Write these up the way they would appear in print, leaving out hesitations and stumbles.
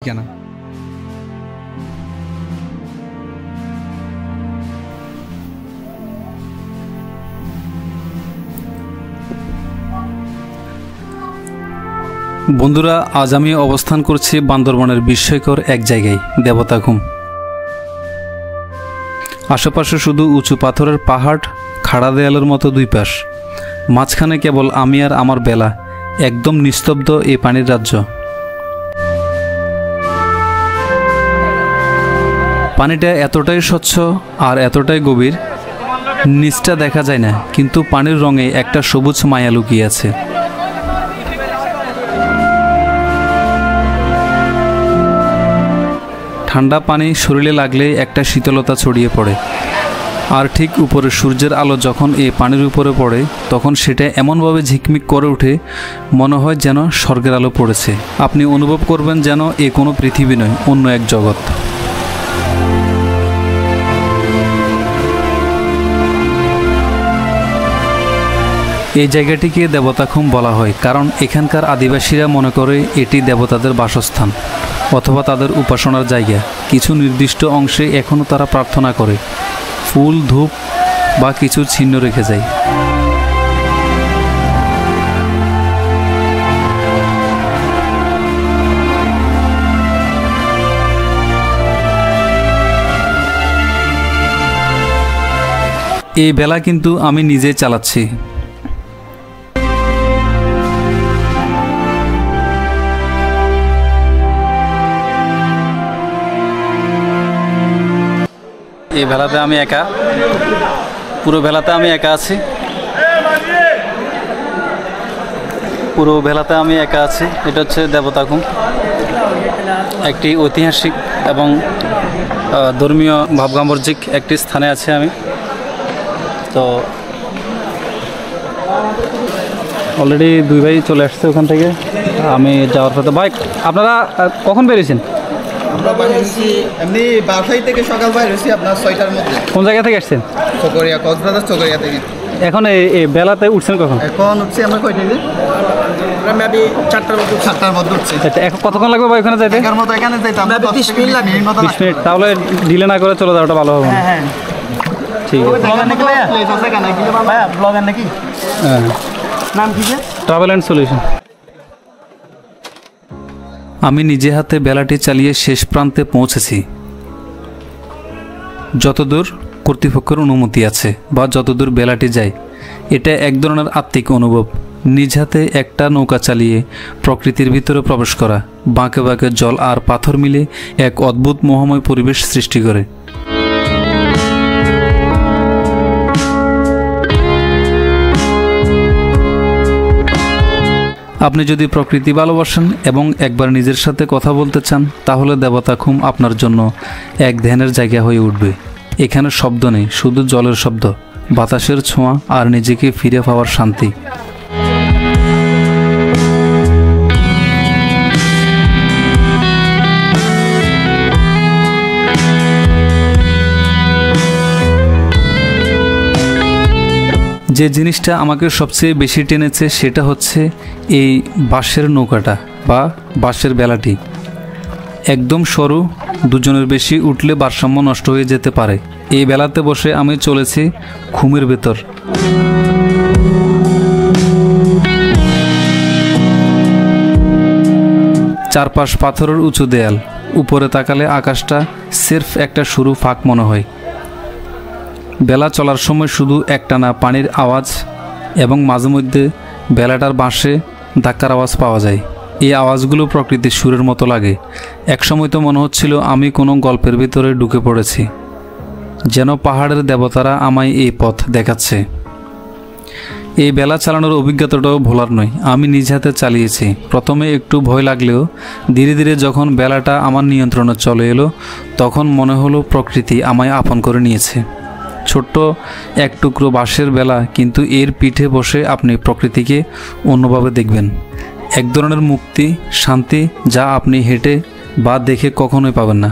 ঠিকানা। বন্ধুরা, আজ আমি অবস্থান করছি বান্দরবানের বিস্ময়কর এক জায়গায়, দেবতাখুম। আশেপাশে শুধু উঁচু পাথরের পাহাড়, খাড়া দেয়ালের মতো দুই পাশ, মাঝখানে কেবল আমি আর আমার বেলা, একদম নিস্তব্ধ এই পানির রাজ্য। পানিটা এতটাই স্বচ্ছ আর এতটাই গভীর, নিচটা দেখা যায় না, কিন্তু পানির রঙে একটা সবুজ মায়া লুকিয়ে আছে। ঠান্ডা পানি শরীরে লাগলে একটা শীতলতা ছড়িয়ে পড়ে, আর ঠিক উপরে সূর্যের আলো যখন এই পানির উপরে পড়ে তখন সেটা এমনভাবে ঝিকমিক করে ওঠে, মনে হয় যেন স্বর্গের আলো পড়েছে। আপনি অনুভব করবেন যেন এ কোনো পৃথিবী নয়, অন্য এক জগৎ। এই জায়গাটিকে দেবতাখুম বলা হয় কারণ এখানকার আদিবাসীরা মনে করে এটি দেবতাদের বাসস্থান অথবা তাদের উপাসনার জায়গা। কিছু নির্দিষ্ট অংশে এখনও তারা প্রার্থনা করে, ফুল, ধূপ বা কিছু চিহ্ন রেখে যায়। এই বেলা কিন্তু আমি নিজে চালাচ্ছি। এই ভেলাতে আমি একা, পুরো ভেলাতে আমি একা আছি, পুরো ভেলাতে আমি একা আছি। এটা হচ্ছে দেবতাখুম, একটি ঐতিহাসিক এবং ধর্মীয় ভাবগাম্ভর্যিক একটি স্থানে আছে আমি। তো অলরেডি দুই ভাই চলে আসছে ওখান থেকে, আমি যাওয়ার পথে। ভাই, আপনারা কখন বেরিয়েছেন? আমরা বাইরেছি এমনি বাসাই থেকে সকাল বাইরেছি আপনার 6টার মধ্যে। কোন জায়গা থেকে আসছেন? চকরিয়া, কক্সবাজার চকরিয়া থেকে। এখন এই বেলাতে উঠছেন কখন? এখন উঠছি আমরা কয়টায়? আমরা মেবি 4টার মধ্যে উঠছি। আচ্ছা, এখন কতক্ষণ লাগবে ভাই ওখানে যাইতে? এর মতো এখানে যাইতে আমরা 20 মিনিট লাগে। 20 মিনিট। তাহলে ডিলে না করে চলে যাওয়াটা ভালো হবে। হ্যাঁ হ্যাঁ, ঠিক আছে। ব্লগার নাকি ভাইয়া? প্লেস আছে কেন কি ভাইয়া? ব্লগার নাকি? হ্যাঁ, নাম কি? Travel and solution. আমি নিজে হাতে বেলাটি চালিয়ে শেষ প্রান্তে পৌঁছেছি। যতদূর কর্তৃপক্ষের অনুমতি আছে বা যতদূর বেলাটি যায়, এটা এক ধরনের আত্মিক অনুভব। নিজ হাতে একটা নৌকা চালিয়ে প্রকৃতির ভিতরে প্রবেশ করা, বাঁকে বাঁকে জল আর পাথর মিলে এক অদ্ভুত মোহময় পরিবেশ সৃষ্টি করে। আপনি যদি প্রকৃতি ভালোবাসেন এবং একবার নিজের সাথে কথা বলতে চান, তাহলে দেবতাখুম আপনার জন্য এক ধ্যানের জায়গা হয়ে উঠবে। এখানে শব্দ নেই, শুধু জলের শব্দ, বাতাসের ছোঁয়া আর নিজেকে ফিরে পাওয়ার শান্তি। যে জিনিসটা আমাকে সবচেয়ে বেশি টেনেছে সেটা হচ্ছে এই বাঁশের নৌকাটা বা বাঁশের বেলাটি। একদম সরু, দুজনের বেশি উঠলে ভারসাম্য নষ্ট হয়ে যেতে পারে। এই বেলাতে বসে আমি চলেছি ঘুমের ভেতর। চারপাশ পাথরের উঁচু দেয়াল, উপরে তাকালে আকাশটা সির্ফ একটা সরু ফাঁক মনে হয়। বেলা চলার সময় শুধু একটানা পানির আওয়াজ এবং মাঝে মধ্যে বেলাটার বাঁশে ধাক্কার আওয়াজ পাওয়া যায়। এই আওয়াজগুলো প্রকৃতির সুরের মতো লাগে। একসময় তো মনে হচ্ছিল আমি কোনো গল্পের ভিতরে ঢুকে পড়েছি, যেন পাহাড়ের দেবতারা আমায় এই পথ দেখাচ্ছে। এই বেলা চালানোর অভিজ্ঞতাটাও ভোলার নয়। আমি নিজ হাতে চালিয়েছি। প্রথমে একটু ভয় লাগলেও ধীরে ধীরে যখন বেলাটা আমার নিয়ন্ত্রণে চলে এলো, তখন মনে হলো প্রকৃতি আমায় আপন করে নিয়েছে। ছোট্ট এক টুকরো বাঁশের বেলা, কিন্তু এর পিঠে বসে আপনি প্রকৃতিকে অন্যভাবে দেখবেন। এক ধরনের মুক্তি, শান্তি, যা আপনি হেঁটে বা দেখে কখনোই পাবেন না।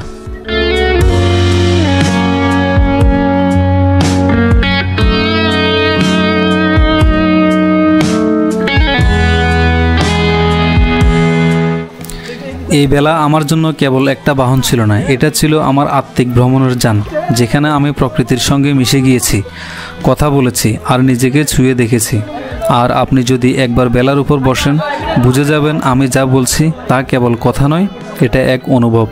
এই বেলা আমার জন্য কেবল একটা বাহন ছিল না, এটা ছিল আমার আত্মিক ভ্রমণের যান, যেখানে আমি প্রকৃতির সঙ্গে মিশে গিয়েছি, কথা বলেছি আর নিজেকে ছুঁয়ে দেখেছি। আর আপনি যদি একবার বেলার উপর বসেন, বুঝে যাবেন আমি যা বলছি তা কেবল কথা নয়, এটা এক অনুভব।